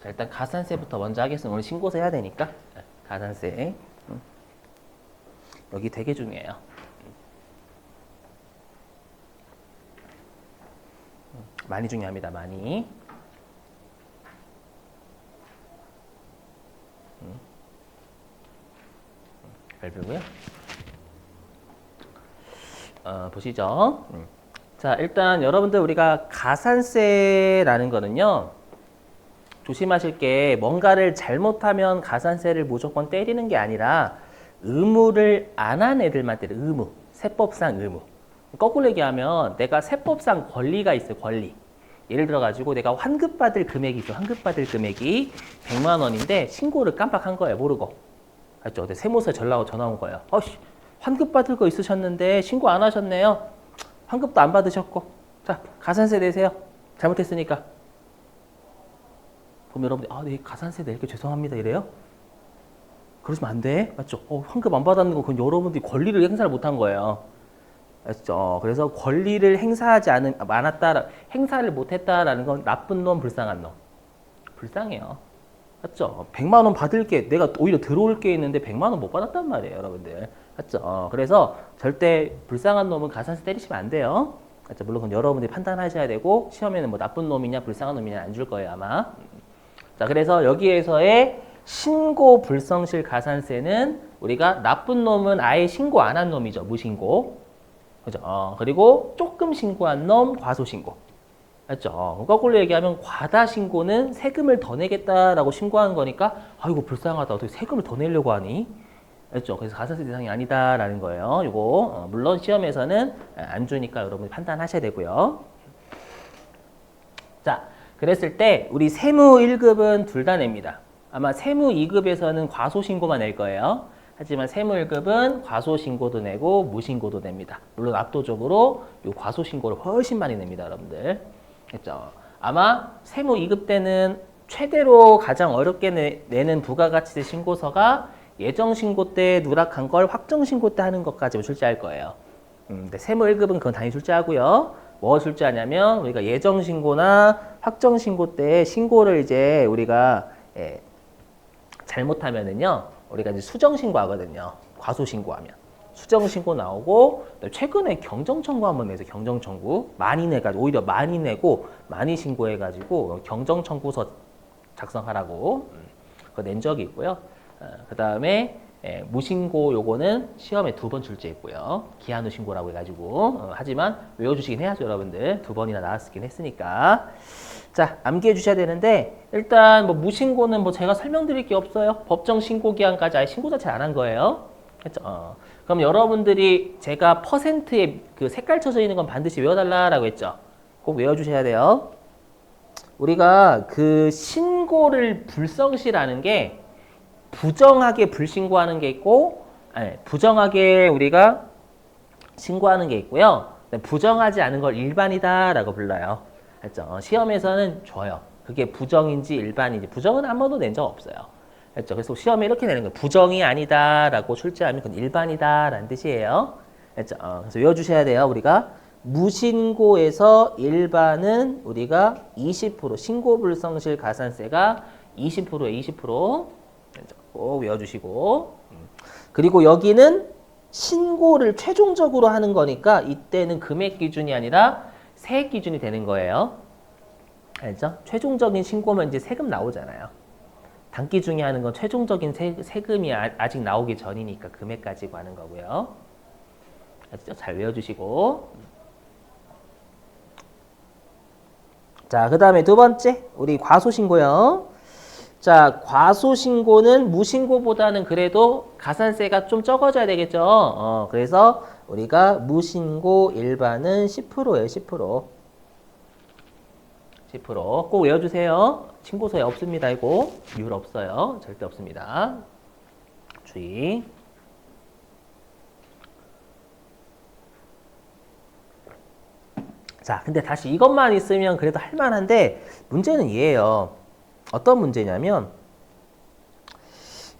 자, 일단 가산세부터 먼저 하겠습니다. 오늘 신고서 해야 되니까. 가산세. 여기 되게 중요해요. 많이 중요합니다. 많이. 밸브고요. 보시죠. 자, 일단 여러분들 우리가 가산세라는 거는요. 조심하실 게 뭔가를 잘못하면 가산세를 무조건 때리는 게 아니라 의무를 안 한 애들만 때려. 의무. 세법상 의무. 거꾸로 얘기하면 내가 세법상 권리가 있어요. 권리. 예를 들어 가지고 내가 환급받을 금액이 있어. 환급받을 금액이 100만 원인데 신고를 깜빡한 거예요. 모르고. 알죠? 세무서에 전화 온 거예요. 환급받을 거 있으셨는데 신고 안 하셨네요. 환급도 안 받으셨고. 자, 가산세 내세요. 잘못했으니까. 그럼 여러분들, 네, 가산세 낼게 죄송합니다. 이래요? 그러시면 안 돼. 맞죠? 환급 안 받았는 거, 그건 여러분들이 권리를 행사를 못한 거예요. 맞죠? 그래서 권리를 행사하지 행사를 못했다라는 건 나쁜 놈, 불쌍한 놈. 불쌍해요. 맞죠? 100만 원 받을 게, 내가 오히려 들어올 게 있는데 100만 원 못 받았단 말이에요, 여러분들. 맞죠? 그래서 절대 불쌍한 놈은 가산세 때리시면 안 돼요. 맞죠? 물론 그건 여러분들이 판단하셔야 되고, 시험에는 뭐 나쁜 놈이냐, 불쌍한 놈이냐 안 줄 거예요, 아마. 자, 그래서 여기에서의 신고 불성실 가산세는 우리가 나쁜 놈은 아예 신고 안 한 놈이죠. 무신고. 그죠? 그리고 조금 신고한 놈 과소신고. 맞죠? 거꾸로 얘기하면 과다 신고는 세금을 더 내겠다라고 신고하는 거니까 아이고 불쌍하다. 어떻게 세금을 더 내려고 하니? 맞죠? 그래서 가산세 대상이 아니다라는 거예요. 이거 물론 시험에서는 안 주니까 여러분이 판단하셔야 되고요. 자, 그랬을 때 우리 세무 1급은 둘 다 냅니다. 아마 세무 2급에서는 과소신고만 낼 거예요. 하지만 세무 1급은 과소신고도 내고 무신고도 냅니다. 물론 압도적으로 이 과소신고를 훨씬 많이 냅니다, 여러분들. 했죠? 아마 세무 2급 때는 최대로 가장 어렵게 내는 부가가치세 신고서가 예정신고 때 누락한 걸 확정신고 때 하는 것까지 출제할 거예요. 근데 세무 1급은 그건 당연히 출제하고요. 뭐 출제하냐면 우리가 예정신고나 확정신고 때 신고를 이제 우리가 잘못하면은요. 우리가 이제 수정신고 하거든요. 과소신고하면. 수정신고 나오고 최근에 경정청구 한번 내서 경정청구 많이 내가지고 오히려 많이 내고 많이 신고해가지고 경정청구서 작성하라고 그거 낸 적이 있고요. 그 다음에 무신고 요거는 시험에 2번 출제했고요. 기한 후 신고라고 해가지고 하지만 외워주시긴 해야죠, 여러분들. 2번이나 나왔긴 했으니까. 자, 암기해 주셔야 되는데 일단 뭐 무신고는 뭐 제가 설명드릴 게 없어요. 법정 신고 기한까지 아예 신고 자체 안 한 거예요. 했죠? 그럼 여러분들이 제가 퍼센트에 그 색깔 쳐져 있는 건 반드시 외워달라라고 했죠. 꼭 외워주셔야 돼요. 우리가 그 신고를 불성시라는 게 부정하게 불신고하는 게 있고, 부정하게 우리가 신고하는 게 있고요. 부정하지 않은 걸 일반이다라고 불러요. 했죠? 시험에서는 줘요. 그게 부정인지 일반인지. 부정은 한 번도 낸 적 없어요. 했죠? 그래서 시험에 이렇게 내는 거예요. 부정이 아니다라고 출제하면 그건 일반이다라는 뜻이에요. 했죠? 그래서 외워주셔야 돼요. 우리가 무신고에서 일반은 우리가 20% 신고불성실 가산세가 20%에 20%. 꼭 외워주시고. 그리고 여기는 신고를 최종적으로 하는 거니까 이때는 금액 기준이 아니라 세액 기준이 되는 거예요. 알죠? 최종적인 신고면 이제 세금 나오잖아요. 단기 중에 하는 건 최종적인 세금이 아직 나오기 전이니까 금액 가지고 하는 거고요. 아시죠? 잘 외워주시고. 자, 그 다음에 두 번째 우리 과소신고요. 자, 과소신고는 무신고보다는 그래도 가산세가 좀 적어져야 되겠죠. 그래서 우리가 무신고 일반은 10%예요. 10%. 10%. 꼭 외워주세요. 신고서에 없습니다. 이거 이율 없어요. 절대 없습니다. 주의. 자, 근데 다시 이것만 있으면 그래도 할만한데 문제는 얘예요. 어떤 문제냐면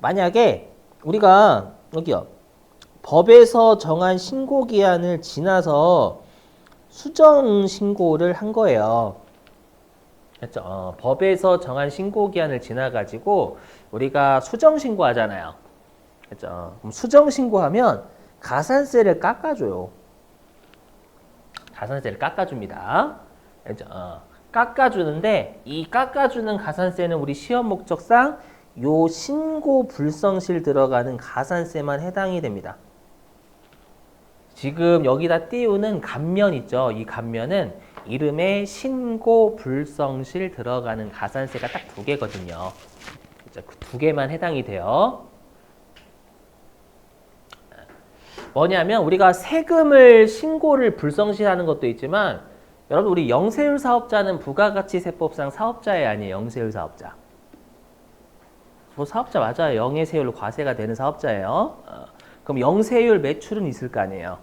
만약에 우리가 여기요. 법에서 정한 신고기한을 지나서 수정 신고를 한 거예요. 그렇죠. 법에서 정한 신고 기한을 지나가지고 우리가 수정 신고하잖아요. 그렇죠. 그럼 수정 신고하면 가산세를 깎아줘요. 가산세를 깎아줍니다. 그렇죠. 깎아주는데 이 깎아주는 가산세는 우리 시험 목적상 요 신고 불성실 들어가는 가산세만 해당이 됩니다. 지금 여기다 띄우는 감면 있죠. 이 감면은 이름에 신고 불성실 들어가는 가산세가 딱 두 개거든요. 그 두 개만 해당이 돼요. 뭐냐면 우리가 세금을 신고를 불성실하는 것도 있지만 여러분 우리 영세율 사업자는 부가가치세법상 사업자에 아니에요. 영세율 사업자. 뭐 사업자 맞아요. 영세율로 과세가 되는 사업자예요. 그럼 영세율 매출은 있을 거 아니에요.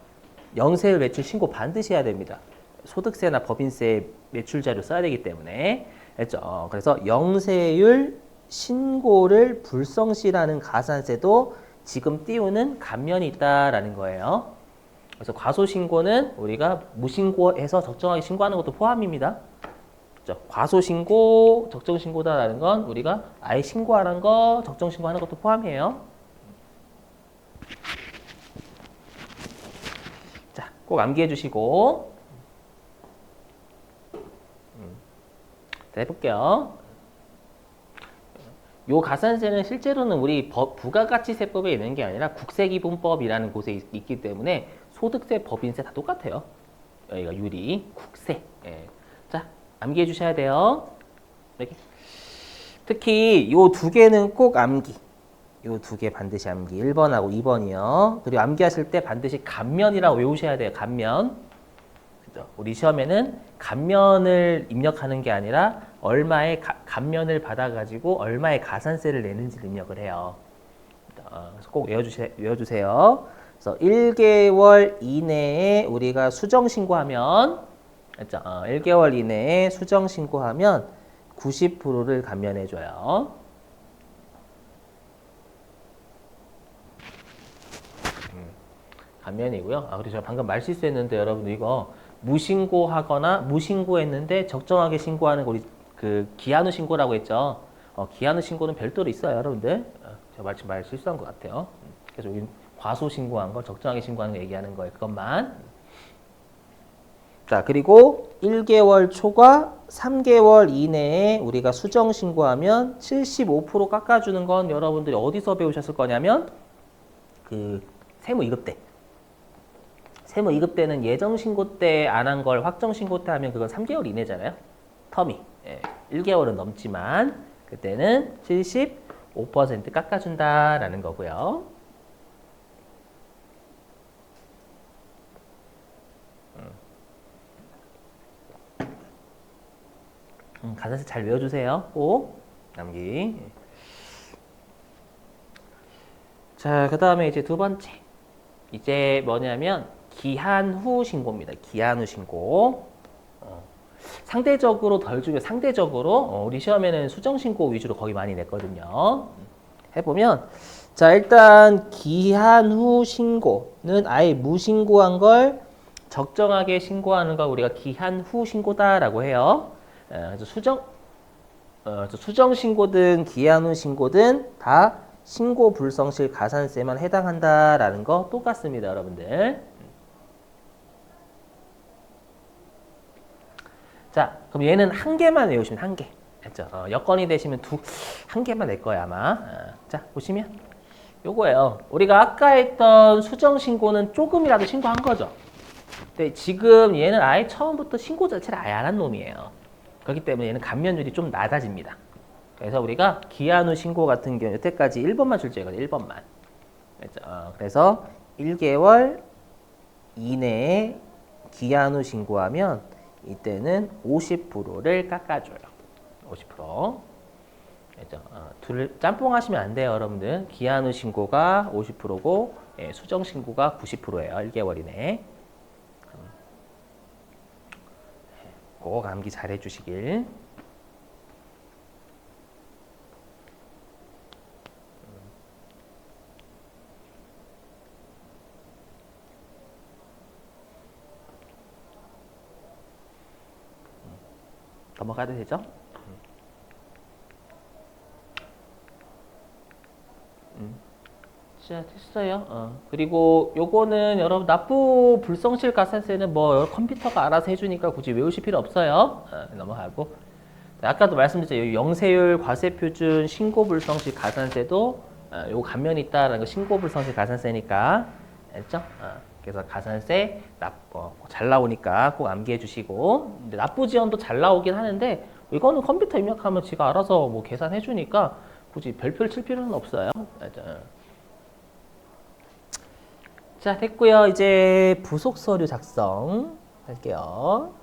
영세율 매출 신고 반드시 해야 됩니다. 소득세나 법인세 매출 자료 써야 되기 때문에. 했죠. 그래서 영세율 신고를 불성실하는 가산세도 지금 띄우는 감면이 있다라는 거예요. 그래서 과소신고는 우리가 무신고해서 적정하게 신고하는 것도 포함입니다. 그렇죠? 과소신고, 적정신고다라는 건 우리가 아예 신고하는 거, 적정신고하는 것도 포함이에요. 자, 꼭 암기해 주시고 자, 해볼게요. 요 가산세는 실제로는 우리 부가가치세법에 있는 게 아니라 국세기본법이라는 곳에 있기 때문에 소득세, 법인세 다 똑같아요. 여기가 유리, 국세. 예. 자, 암기해 주셔야 돼요. 이렇게. 특히 요 두 개는 꼭 암기. 요 두 개 반드시 암기. 1번하고 2번이요. 그리고 암기하실 때 반드시 감면이라고 외우셔야 돼요. 감면. 그죠? 우리 시험에는 감면을 입력하는 게 아니라 얼마의 감면을 받아가지고 얼마의 가산세를 내는지를 입력을 해요. 그래서 꼭 외워주세요. 그래서 1개월 이내에 우리가 수정 신고하면, 그죠? 1개월 이내에 수정 신고하면 90%를 감면해줘요. 감면이고요. 그리고 제가 방금 말 실수했는데 여러분들 이거 무신고하거나 무신고했는데 적정하게 신고하는 거 우리 그 기한 후 신고라고 했죠. 기한 후 신고는 별도로 있어요, 여러분들. 제가 말 실수한 것 같아요. 그래서 여기 과소 신고한 거, 적정하게 신고하는 거 얘기하는 거예요. 그것만. 자, 그리고 1개월 초과 3개월 이내에 우리가 수정 신고하면 75% 깎아주는 건 여러분들이 어디서 배우셨을 거냐면 그 세무 2급 때. 세무 2급 때는 예정 신고 때 안 한 걸 확정 신고 때 하면 그건 3개월 이내잖아요. 텀이. 1개월은 넘지만 그때는 75% 깎아준다라는 거고요. 가산세 잘 외워주세요. 꼭 남기. 자, 그 다음에 이제 두 번째. 이제 뭐냐면 기한 후 신고입니다. 기한 후 신고. 상대적으로 덜 주면 상대적으로 우리 시험에는 수정 신고 위주로 거의 많이 냈거든요. 해보면 자, 일단 기한 후 신고는 아예 무신고한 걸 적정하게 신고하는 걸 우리가 기한 후 신고다라고 해요. 그래서 수정 신고든 기한 후 신고든 다 신고 불성실 가산세만 해당한다라는 거 똑같습니다, 여러분들. 자, 그럼 얘는 한 개만 외우시면 한 개. 됐죠? 여건이 되시면 한 개만 낼 거야, 아마. 자, 보시면 요거예요. 우리가 아까 했던 수정 신고는 조금이라도 신고한 거죠. 근데 지금 얘는 아예 처음부터 신고 자체를 아예 안 한 놈이에요. 그렇기 때문에 얘는 감면율이 좀 낮아집니다. 그래서 우리가 기한 후 신고 같은 경우 여태까지 1번만 출제했거든요. 1번만. 그래서 1개월 이내에 기한 후 신고하면 이때는 50%를 깎아줘요. 50%. 그렇죠? 둘 짬뽕 하시면 안 돼요, 여러분들. 기한 후 신고가 50%고 수정 신고가 90%예요. 1개월 이내에. 꼭 암기 잘 해주시길. 넘어가도 되죠? 자, 됐어요. 그리고 요거는 여러분 납부 불성실 가산세는 뭐 컴퓨터가 알아서 해주니까 굳이 외우실 필요 없어요. 넘어가고. 아까도 말씀드렸죠. 영세율, 과세표준, 신고불성실 가산세도 요 감면이 있다라는 거 신고불성실 가산세니까 알죠? 그래서 가산세 잘 나오니까 꼭 암기해 주시고 근데 납부 지원도 잘 나오긴 하는데 이거는 컴퓨터 입력하면 지가 알아서 뭐 계산해 주니까 굳이 별표를 칠 필요는 없어요. 알죠? 자, 됐고요. 이제 부속 서류 작성 할게요.